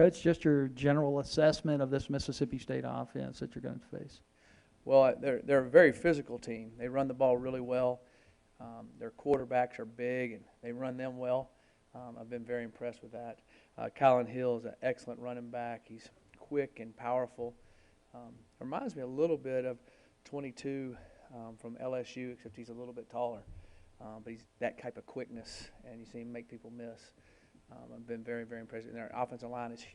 Coach, just your general assessment of this Mississippi State offense that you're going to face. Well, they're a very physical team. They run the ball really well. Their quarterbacks are big, and they run them well. I've been very impressed with that. Colin Hill is an excellent running back. He's quick and powerful. Reminds me a little bit of 22 from LSU, except he's a little bit taller. But he's that type of quickness, and you see him make people miss. I've been very, very impressed. And their offensive line is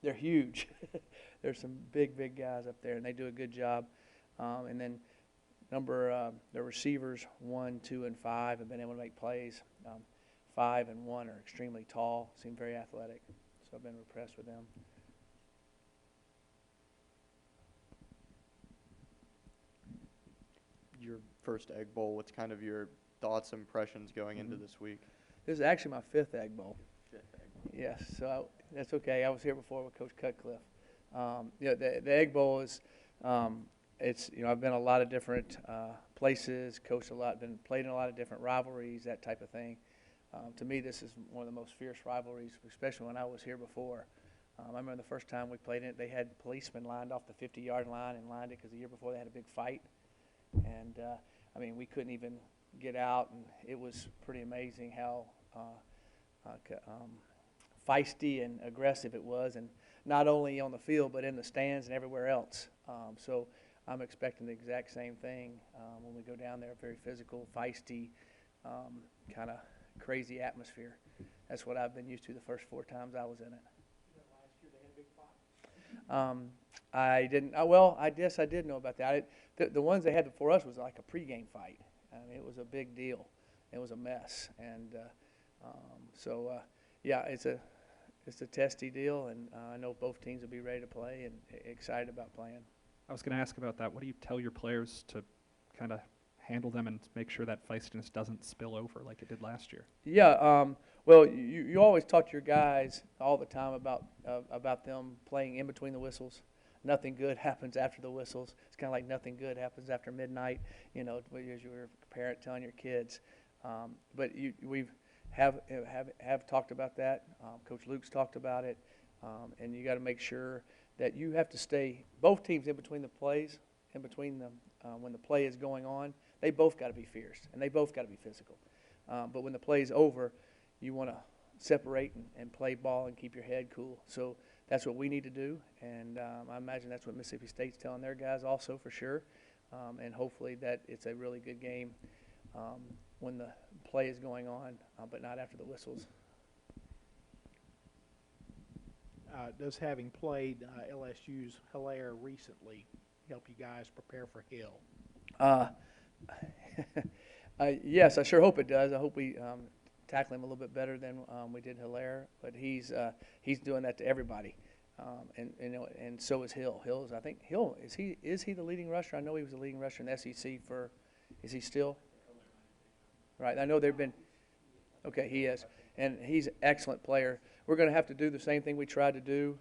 they're huge. There's some big guys up there, and they do a good job. And then their receivers 1, 2, and 5 have been able to make plays. 5 and 1 are extremely tall, seem very athletic. So I've been impressed with them. Your first Egg Bowl, what's kind of your thoughts, impressions going into this week? This is actually my 5th Egg Bowl. Yes, so that's okay. I was here before with Coach Cutcliffe. The Egg Bowl is, I've been a lot of different places, coached a lot, played in a lot of different rivalries, that type of thing. To me, this is one of the most fierce rivalries, especially when I was here before. I remember the first time we played in it, they had policemen lined off the 50-yard line and lined it because the year before they had a big fight. And, we couldn't even get out, and it was pretty amazing how feisty and aggressive it was, and not only on the field but in the stands and everywhere else. So I'm expecting the exact same thing when we go down there. Very physical, feisty, kind of crazy atmosphere. That's what I've been used to the first 4 times I was in it. Last year they had a big fight. I didn't. Well, I guess I did know about that. The ones they had before us was like a pregame fight. It was a big deal. It was a mess, and it's a testy deal, and I know both teams will be ready to play and excited about playing. I was going to ask about that. What do you tell your players to kind of handle them and make sure that feistiness doesn't spill over like it did last year? Yeah. Well, you always talk to your guys all the time about them playing in between the whistles. Nothing good happens after the whistles. It's kind of like nothing good happens after midnight, as you were a parent telling your kids. But we have talked about that. Coach Luke's talked about it. And you got to make sure that you have to stay, both teams in between the plays, in between them, when the play is going on, they both got to be fierce, and they both got to be physical. But when the play is over, you want to separate and play ball and keep your head cool. So that's what we need to do, and I imagine that's what Mississippi State's telling their guys also for sure. And hopefully that it's a really good game when the play is going on, but not after the whistles. Does having played LSU's Hilaire recently help you guys prepare for Hill? Yes, I sure hope it does. I hope we tackle him a little bit better than we did Hilaire, but he's doing that to everybody, and so is Hill. Is he the leading rusher? I know he was the leading rusher in the SEC for. Is he still? Right. I know they've been. Okay, he is, and he's an excellent player. We're going to have to do the same thing we tried to do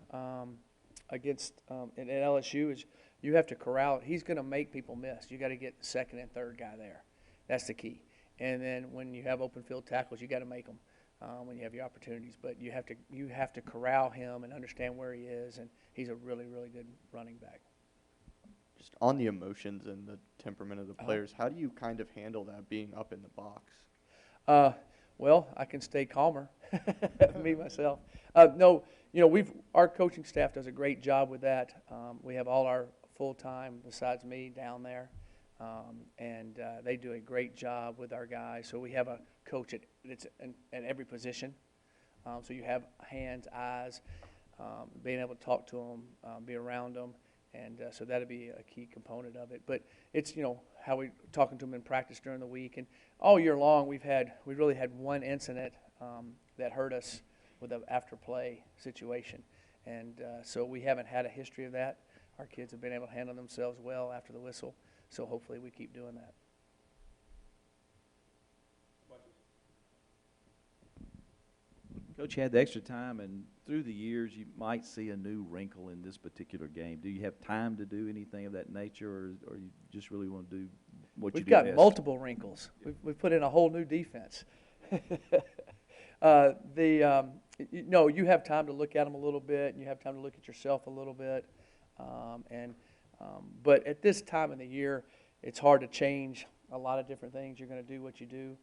against at LSU. Is you have to corral. He's going to make people miss. You got to get the second and third guy there. That's the key. And then when you have open field tackles, you got to make them when you have your opportunities. But you have to corral him and understand where he is. And he's a really, really good running back. Just on the emotions and the temperament of the players, how do you kind of handle that being up in the box? Well, I can stay calmer, me myself. No, our coaching staff does a great job with that. We have all our full-time, besides me, down there, and they do a great job with our guys. So we have a coach at every position. So you have hands, eyes, being able to talk to them, be around them, and so that'll be a key component of it. But it's how we're talking to them in practice during the week, and all year long we really had one incident that hurt us with an after play situation, and so we haven't had a history of that. Our kids have been able to handle themselves well after the whistle, so hopefully we keep doing that. Coach, you had the extra time, and through the years you might see a new wrinkle in this particular game. Do you have time to do anything of that nature, or you just really want to do what you do best? We've got multiple wrinkles. We've put in a whole new defense. No, you have time to look at them a little bit, and you have time to look at yourself a little bit. But at this time of the year, it's hard to change a lot of different things. You're going to do what you do,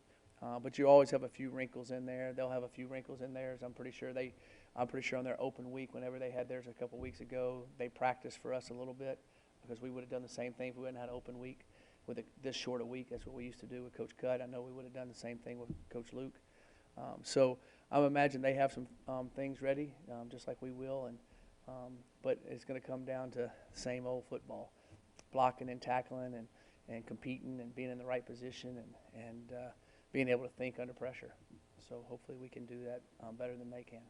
but you always have a few wrinkles in there. They'll have a few wrinkles in theirs. I'm pretty sure on their open week, whenever they had theirs a couple weeks ago, they practiced for us a little bit because we would have done the same thing if we hadn't had an open week with this short a week. That's what we used to do with Coach Cutt. I know we would have done the same thing with Coach Luke. So I imagine they have some things ready, just like we will, but it's going to come down to same old football, blocking and tackling and competing and being in the right position and being able to think under pressure. So hopefully we can do that better than they can.